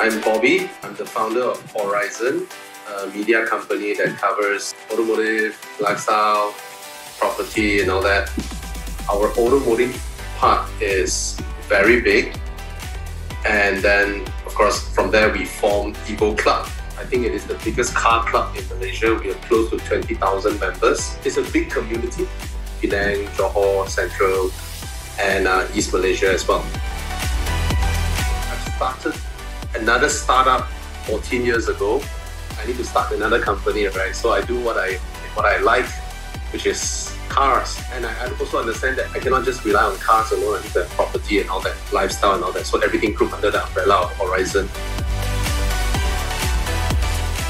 I'm Bobby. I'm the founder of Aurizn, a media company that covers automotive, lifestyle, property and all that. Our automotive part is very big. And then, of course, from there we formed Evo Club. I think it is the biggest car club in Malaysia. We have close to 20,000 members. It's a big community. Penang, Johor, Central, and East Malaysia as well. I've started another startup 14 years ago. I need to start another company, right? So I do what I like, which is cars. And I also understand that I cannot just rely on cars alone. I need to have property and all that, lifestyle and all that. So everything grouped under the umbrella of Aurizn.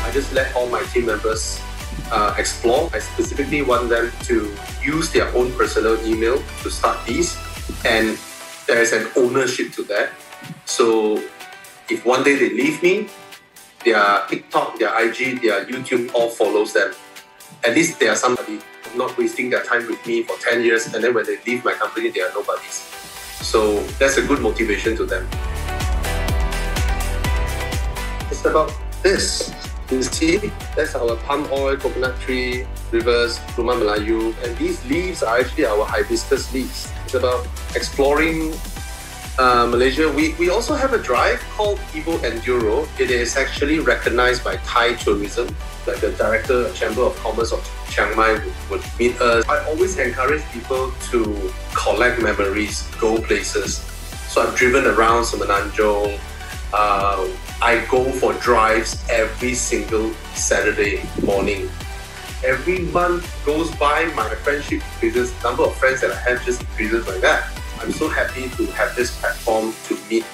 I just let all my team members explore. I specifically want them to use their own personal email to start these. And there is an ownership to that. So if one day they leave me, their TikTok, their IG, their YouTube all follows them. At least they are somebody not wasting their time with me for 10 years, and then when they leave my company, they are nobodies. So that's a good motivation to them. It's about this. You see, that's our palm oil, coconut tree, rivers, Rumah Melayu, and these leaves are actually our hibiscus leaves. It's about exploring Malaysia. We also have a drive called Evo Enduro. It is actually recognized by Thai tourism. Like the director, Chamber of Commerce of Chiang Mai would meet us. I always encourage people to collect memories, go places. So I've driven around Semenanjung. I go for drives every single Saturday morning. Every month goes by, my friendship increases. The number of friends that I have just increases like that. I'm so happy to have this platform to meet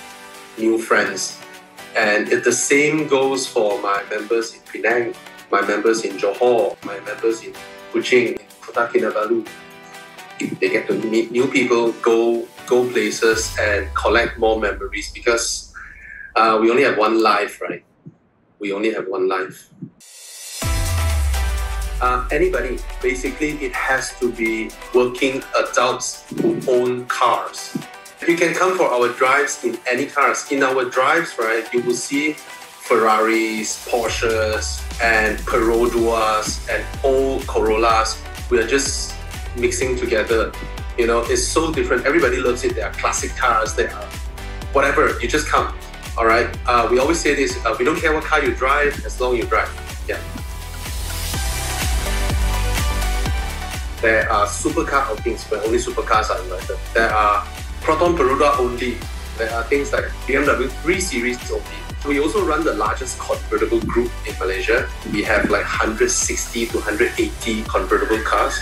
new friends. And the same goes for my members in Penang, my members in Johor, my members in Kuching, Kota Kinabalu. They get to meet new people, go places and collect more memories because we only have one life, right? We only have one life. Anybody, basically it has to be working adults who own cars. You can come for our drives in any cars. In our drives, right, you will see Ferraris, Porsches, and Peroduas, and old Corollas. We are just mixing together. You know, it's so different. Everybody loves it. They are classic cars. They are whatever. You just come. All right. We always say this. We don't care what car you drive, as long as you drive. Yeah. There are supercar outings where only supercars are invited. There are Proton Peroda only. There are things like BMW 3 Series only. We also run the largest convertible group in Malaysia. We have like 160 to 180 convertible cars.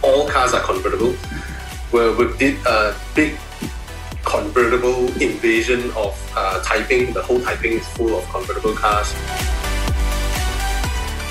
All cars are convertible. We did a big convertible invasion of Taiping. The whole Taiping is full of convertible cars.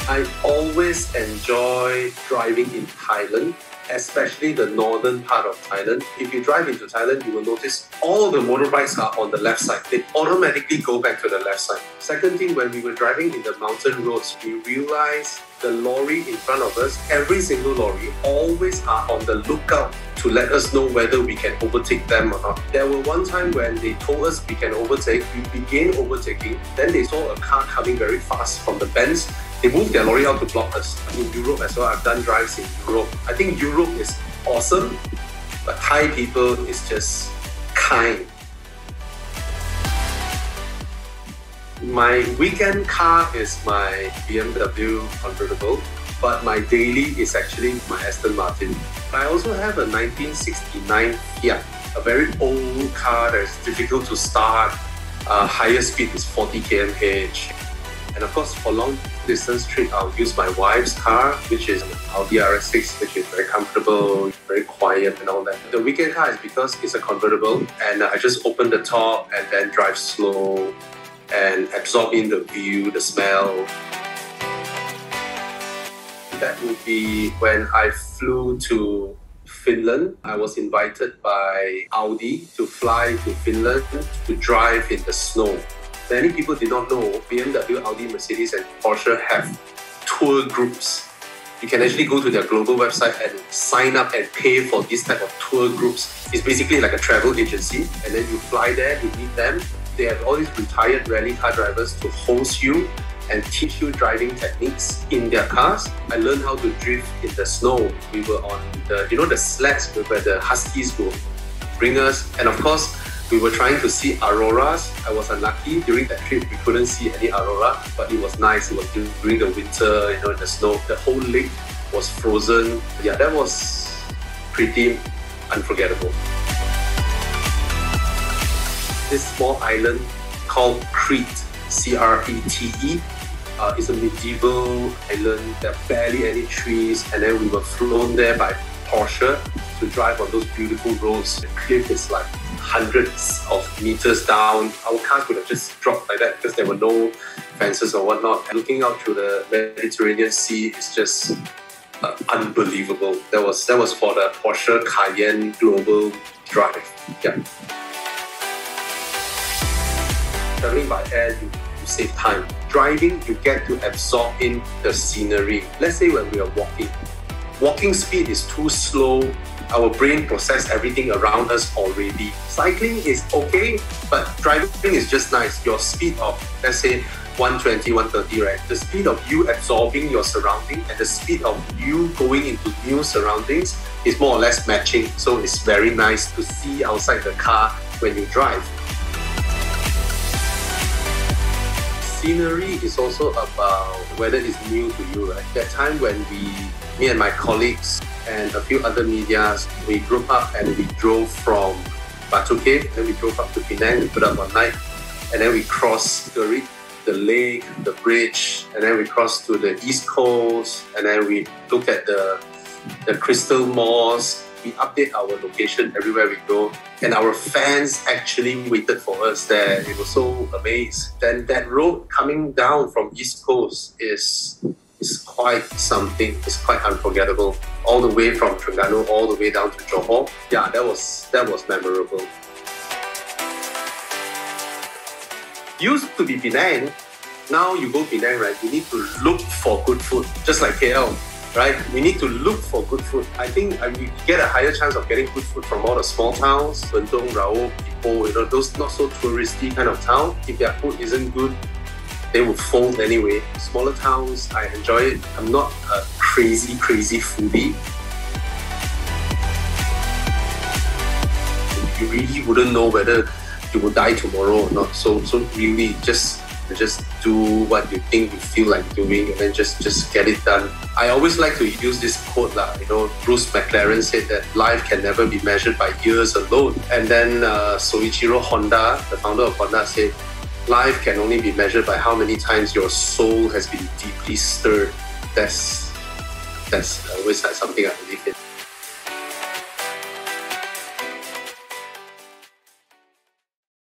I always enjoy driving in Thailand, especially the northern part of Thailand. If you drive into Thailand, you will notice all the motorbikes are on the left side. They automatically go back to the left side. Second thing, when we were driving in the mountain roads, we realized the lorry in front of us, every single lorry, always are on the lookout to let us know whether we can overtake them or not. There were one time when they told us we can overtake, we began overtaking, then they saw a car coming very fast from the bends. They moved their lorry out to block us. In Europe as well, I've done drives in Europe. I think Europe is awesome, but Thai people is just kind. My weekend car is my BMW convertible, but my daily is actually my Aston Martin. I also have a 1969 Fiat, a very old car that is difficult to start. Highest speed is 40 km/h. And of course, for long distance trip, I'll use my wife's car, which is an Audi RS6, which is very comfortable, very quiet and all that. The weekend car is because it's a convertible and I just open the top and then drive slow and absorb in the view, the smell. That would be when I flew to Finland. I was invited by Audi to fly to Finland to drive in the snow. Many people did not know BMW, Audi, Mercedes and Porsche have tour groups. You can actually go to their global website and sign up and pay for this type of tour groups. It's basically like a travel agency, and then you fly there, you meet them, They have all these retired rally car drivers to host you and teach you driving techniques in their cars. I learned how to drift in the snow. We were on the sleds where the Huskies will bring us. And of course, we were trying to see auroras. I was unlucky. During that trip, we couldn't see any aurora, but it was nice. It was during the winter, in the snow. The whole lake was frozen. Yeah, that was pretty unforgettable. This small island called Crete, C-R-E-T-E, is a medieval island. There are barely any trees, and then we were flown there by Porsche to drive on those beautiful roads. The cliff is like hundreds of meters down. Our cars would have just dropped like that because there were no fences or whatnot. And looking out through the Mediterranean Sea is just unbelievable. That was for the Porsche Cayenne Global Drive. Yeah. Traveling by air, you save time. Driving, you get to absorb in the scenery. Let's say when we are walking speed is too slow. Our brain processes everything around us already. Cycling is okay, but driving is just nice. Your speed of, let's say, 120, 130, right? The speed of you absorbing your surrounding and the speed of you going into new surroundings is more or less matching. So it's very nice to see outside the car when you drive. Scenery is also about whether it's new to you, right? That time when me and my colleagues and a few other medias, we grew up and we drove from Batu Cave, then we drove up to Penang, we put up one night, and then we crossed the lake, the bridge, and then we crossed to the East Coast, and then we look at the Crystal Moss. We update our location everywhere we go, and our fans actually waited for us there. They were so amazed. Then that road coming down from East Coast is quite something. It's quite unforgettable. All the way from Terengganu, all the way down to Johor. Yeah, that was memorable. Used to be Penang. Now you go Penang, right? You need to look for good food, just like KL. Right? We need to look for good food. I think we get a higher chance of getting good food from all the small towns, Bentong, Raub, Ipoh, those not so touristy kind of town. If their food isn't good, they will fold anyway. Smaller towns, I enjoy it. I'm not a crazy foodie. You really wouldn't know whether you will die tomorrow or not. So really just do what you think you feel like doing, and then just get it done. I always like to use this quote Bruce McLaren said that life can never be measured by years alone. And then Soichiro Honda, the founder of Honda, said life can only be measured by how many times your soul has been deeply stirred. That's always something I believe in.